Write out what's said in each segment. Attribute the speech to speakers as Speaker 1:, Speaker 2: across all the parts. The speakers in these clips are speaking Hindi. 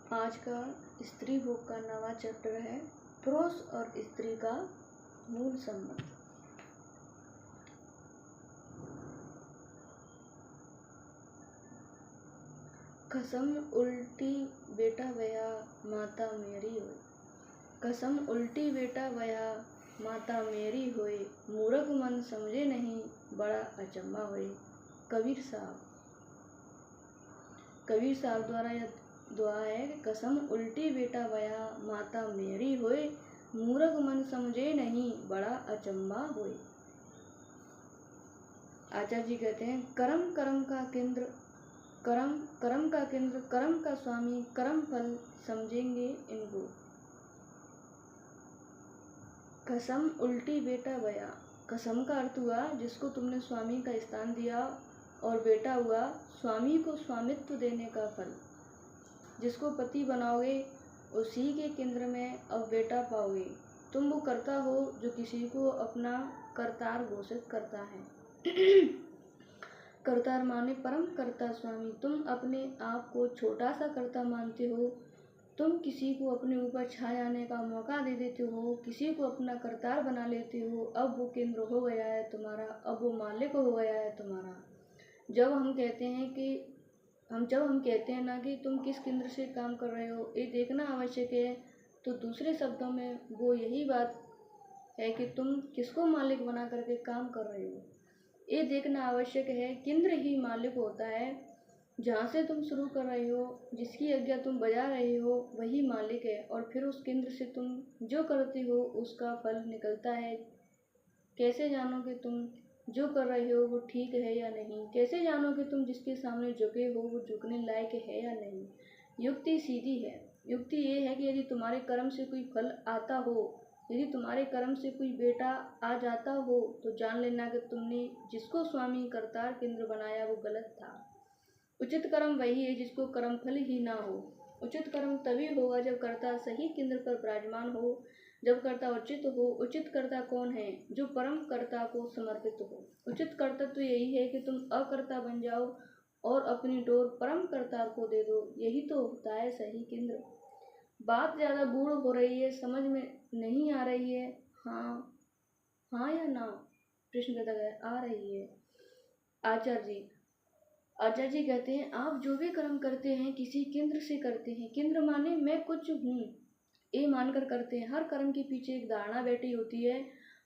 Speaker 1: आज का स्त्री भोग का नवा चैप्टर है पुरुष और स्त्री का मूल संबंध। कसम उल्टी बेटा वया माता मेरी होए, कसम उल्टी बेटा वया माता मेरी होए, मूर्ख मन समझे नहीं बड़ा अचंभा होए। कबीर साहब द्वारा यह दुआ है कि कसम उल्टी बेटा वया माता मेरी होए, मूर्ख मन समझे नहीं बड़ा अचंभा होए। आचार्य जी कहते हैं कर्म कर्म का केंद्र, कर्म कर्म का केंद्र, कर्म का स्वामी, कर्म फल समझेंगे इनको। कसम उल्टी बेटा वया, कसम का अर्थ हुआ जिसको तुमने स्वामी का स्थान दिया, और बेटा हुआ स्वामी को स्वामित्व देने का फल। जिसको पति बनाओगे उसी के केंद्र में अब बेटा पाओगे। तुम वो कर्ता हो जो किसी को अपना कर्तार घोषित करता है। कर्तार माने परम कर्ता स्वामी। तुम अपने आप को छोटा सा कर्ता मानते हो, तुम किसी को अपने ऊपर छा जाने का मौका दे देते हो, किसी को अपना कर्तार बना लेते हो। अब वो केंद्र हो गया है तुम्हारा, अब वो मालिक हो गया है तुम्हारा। जब हम कहते हैं ना कि तुम किस केंद्र से काम कर रहे हो, ये देखना आवश्यक है। तो दूसरे शब्दों में वो यही बात है कि तुम किसको मालिक बना करके काम कर रहे हो, ये देखना आवश्यक है। केंद्र ही मालिक होता है। जहाँ से तुम शुरू कर रहे हो, जिसकी आज्ञा तुम बजा रहे हो, वही मालिक है। और फिर उस केंद्र से तुम जो करते हो उसका फल निकलता है। कैसे जानो कि तुम जो कर रहे हो वो ठीक है या नहीं? कैसे जानो कि तुम जिसके सामने झुके हो वो झुकने लायक है या नहीं? युक्ति सीधी है। युक्ति ये है कि यदि तुम्हारे कर्म से कोई फल आता हो, यदि तुम्हारे कर्म से कोई बेटा आ जाता हो, तो जान लेना कि तुमने जिसको स्वामी कर्तार केंद्र बनाया वो गलत था। उचित कर्म वही है जिसको कर्म फल ही ना हो। उचित कर्म तभी होगा जब कर्ता सही केंद्र पर विराजमान हो, जब कर्ता उचित हो। उचित कर्ता कौन है? जो परम कर्ता को समर्पित हो। उचित कर्तव्य तो यही है कि तुम अकर्ता बन जाओ और अपनी डोर परम कर्ता को दे दो। यही तो होता है सही केंद्र। बात ज़्यादा गूढ़ हो रही है, समझ में नहीं आ रही है। हाँ या ना? प्रश्न करता गया। आ रही है। आचार्य जी कहते हैं आप जो भी कर्म करते हैं किसी केंद्र से करते हैं। केंद्र माने मैं कुछ हूँ, ये मानकर करते हैं। हर कर्म के पीछे एक धारणा बैठी होती है।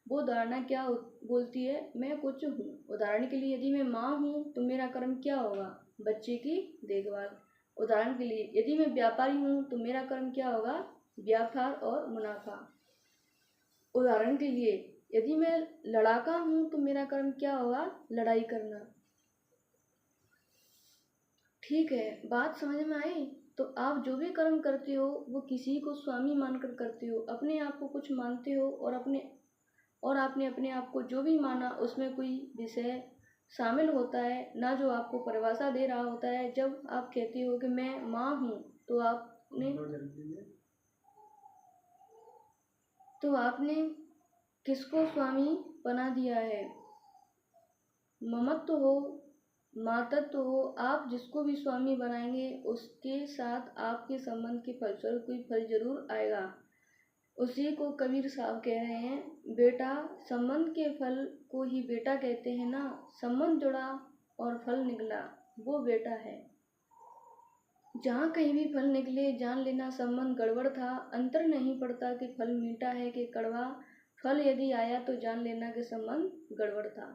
Speaker 1: वो धारणा क्या बोलती है? मैं कुछ हूँ। उदाहरण के लिए यदि मैं माँ हूँ तो मेरा कर्म क्या होगा? बच्चे की देखभाल। उदाहरण के लिए यदि मैं व्यापारी हूँ तो मेरा कर्म क्या होगा? व्यापार और मुनाफा। उदाहरण के लिए यदि मैं लड़ाका हूँ तो मेरा कर्म क्या होगा? लड़ाई करना। ठीक है, बात समझ में आई? तो आप जो भी कर्म करते हो वो किसी को स्वामी मानकर करते हो। अपने आप को कुछ मानते हो, और आपने अपने आप को जो भी माना उसमें कोई विषय शामिल होता है ना, जो आपको परिभाषा दे रहा होता है। जब आप कहते हो कि मैं माँ हूँ तो आपने किसको स्वामी बना दिया है? ममत्व हो, मातत्व हो। आप जिसको भी स्वामी बनाएंगे उसके साथ आपके संबंध के फलस्वरूप कोई फल जरूर आएगा। उसी को कबीर साहब कह रहे हैं, बेटा संबंध के फल को ही बेटा कहते हैं ना। संबंध जुड़ा और फल निकला वो बेटा है। जहाँ कहीं भी फल निकले जान लेना संबंध गड़बड़ था। अंतर नहीं पड़ता कि फल मीठा है कि कड़वा। फल यदि आया तो जान लेना कि संबंध गड़बड़ था।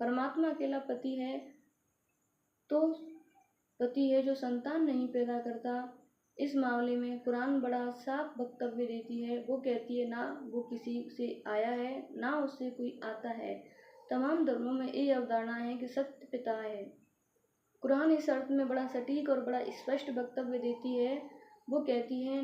Speaker 1: परमात्मा अकेला पति है, तो पति है जो संतान नहीं पैदा करता। इस मामले में कुरान बड़ा साफ वक्तव्य देती है। वो कहती है ना वो किसी से आया है ना उससे कोई आता है। तमाम धर्मों में ये अवधारणा है कि सत्य पिता है। कुरान इस अर्थ में बड़ा सटीक और बड़ा स्पष्ट वक्तव्य देती है। वो कहती है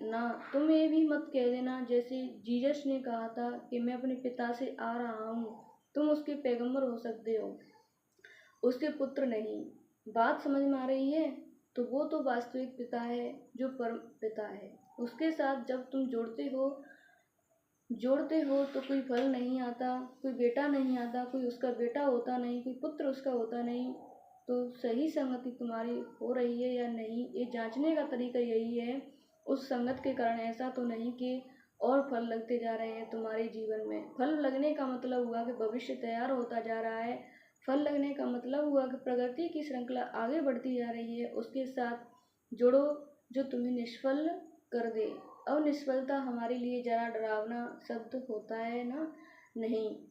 Speaker 1: ना तुम ये भी मत कह देना जैसे जीसस ने कहा था कि मैं अपने पिता से आ रहा हूँ। तुम उसके पैगंबर हो सकते हो, उसके पुत्र नहीं। बात समझ में आ रही है? तो वो तो वास्तविक पिता है जो परम पिता है। उसके साथ जब तुम जोड़ते हो तो कोई फल नहीं आता, कोई बेटा नहीं आता, कोई उसका बेटा होता नहीं, कोई पुत्र उसका होता नहीं। तो सही संगति तुम्हारी हो रही है या नहीं, ये जांचने का तरीका यही है। उस संगत के कारण ऐसा तो नहीं कि और फल लगते जा रहे हैं तुम्हारे जीवन में। फल लगने का मतलब हुआ कि भविष्य तैयार होता जा रहा है। फल लगने का मतलब हुआ कि प्रगति की श्रृंखला आगे बढ़ती जा रही है। उसके साथ जोड़ो जो तुम्हें निष्फल कर दे। अब निष्फलता हमारे लिए जरा डरावना शब्द होता है ना? नहीं,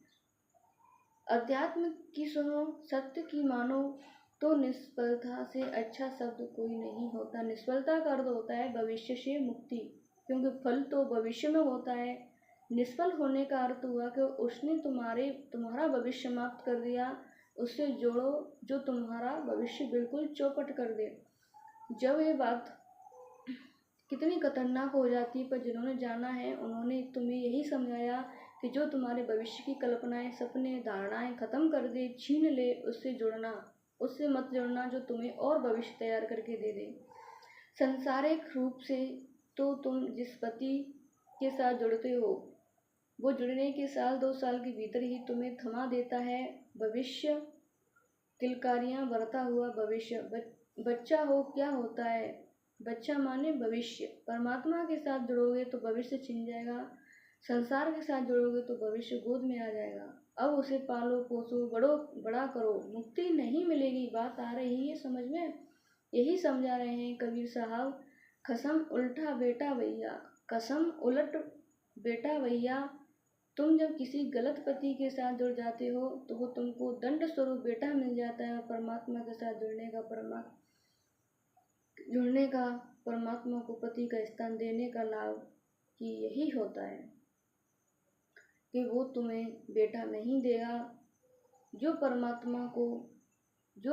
Speaker 1: अध्यात्म की सुनो, सत्य की मानो, तो निष्फलता से अच्छा शब्द कोई नहीं होता। निष्फलता का अर्थ होता है भविष्य से मुक्ति, क्योंकि फल तो भविष्य में होता है। निष्फल होने का अर्थ हुआ कि उसने तुम्हारा भविष्य समाप्त कर दिया। उससे जोड़ो जो तुम्हारा भविष्य बिल्कुल चौपट कर दे। जब ये बात कितनी खतरनाक हो जाती है, पर जिन्होंने जाना है उन्होंने तुम्हें यही समझाया कि जो तुम्हारे भविष्य की कल्पनाएं, सपने, धारणाएं खत्म कर दे, छीन ले, उससे मत जुड़ना जो तुम्हें और भविष्य तैयार करके दे दे। सांसारिक रूप से तो तुम जिस पति के साथ जुड़ते हो वो जुड़ने के साल 2 साल के भीतर ही तुम्हें थमा देता है। भविष्य किलकारियां भरता हुआ भविष्य। बच्चा हो क्या होता है? बच्चा माने भविष्य। परमात्मा के साथ जुड़ोगे तो भविष्य छिन जाएगा। संसार के साथ जुड़ोगे तो भविष्य गोद में आ जाएगा। अब उसे पालो पोसो, बड़ा करो, मुक्ति नहीं मिलेगी। बात आ रही है समझ में? यही समझा रहे हैं कबीर साहब। कसम उल्टा बेटा भैया, कसम उलट बेटा भैया। तुम जब किसी गलत पति के साथ जुड़ जाते हो तो वो तुमको दंड स्वरूप बेटा मिल जाता है। परमात्मा के साथ जुड़ने का परमात्मा को पति का स्थान देने का लाभ कि यही होता है कि वो तुम्हें बेटा नहीं देगा। जो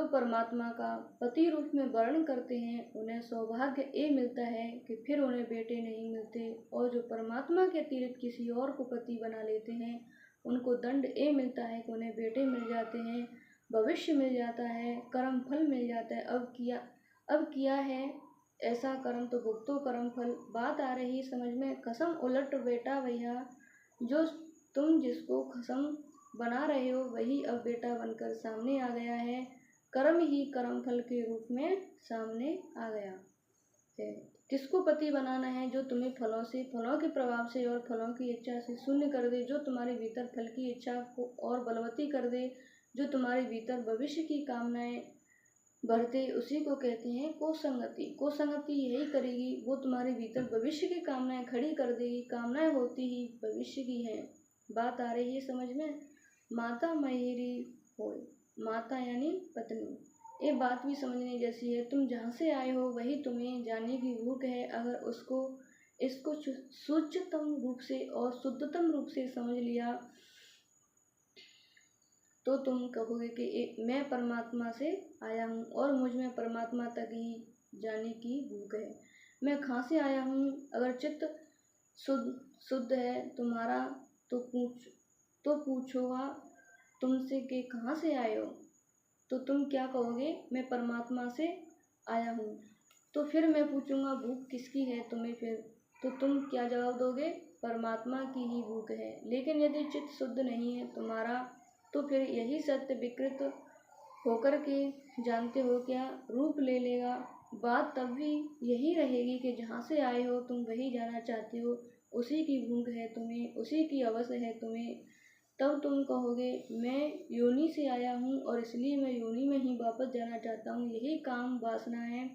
Speaker 1: परमात्मा का पति रूप में वर्ण करते हैं उन्हें सौभाग्य ये मिलता है कि फिर उन्हें बेटे नहीं मिलते, और जो परमात्मा के अतिरिक्त किसी और को पति बना लेते हैं उनको दंड ये मिलता है कि उन्हें बेटे मिल जाते हैं, भविष्य मिल जाता है, कर्म फल मिल जाता है। अब किया है ऐसा कर्म तो भुगतो कर्म फल। बात आ रही समझ में? कसम उलट बेटा भैया, जो तुम जिसको कसम बना रहे हो वही अब बेटा बनकर सामने आ गया है। कर्म ही कर्म फल के रूप में सामने आ गया है। किसको पति बनाना है? जो तुम्हें फलों के प्रभाव से और फलों की इच्छा से शून्य कर दे, जो तुम्हारे भीतर फल की इच्छा को और बलवती कर दे, जो तुम्हारे भीतर भविष्य की कामनाएं भरते, उसी को कहते हैं कोसंगति। कोसंगति यही करेगी, वो तुम्हारे भीतर भविष्य की कामनाएं खड़ी कर देगी। कामनाएं होती ही भविष्य की हैं। बात आ रही है समझ में? माता महेरी होय, माता यानी पत्नी। ये बात भी समझने जैसी है। तुम जहाँ से आए हो वही तुम्हें जानने की भूख है। अगर इसको सूक्ष्मतम रूप से और शुद्धतम रूप से समझ लिया तो तुम कहोगे कि मैं परमात्मा से आया हूँ और मुझ में परमात्मा तक ही जाने की भूख है। मैं कहाँ से आया हूँ? अगर चित्त शुद्ध है तुम्हारा तो पूछोगा तुमसे कि कहाँ से आए हो, तो तुम क्या कहोगे? मैं परमात्मा से आया हूँ। तो फिर मैं पूछूंगा भूख किसकी है तुम्हें? फिर तो तुम क्या जवाब दोगे? परमात्मा की ही भूख है। लेकिन यदि चित्त शुद्ध नहीं है तुम्हारा तो फिर यही सत्य विकृत होकर के जानते हो क्या रूप ले लेगा। बात तब भी यही रहेगी कि जहाँ से आए हो तुम वही जाना चाहते हो, उसी की भूख है तुम्हें, उसी की अवश्य है तुम्हें। तब तुम कहोगे मैं योनि से आया हूँ और इसलिए मैं योनि में ही वापस जाना चाहता हूँ। यही काम वासना है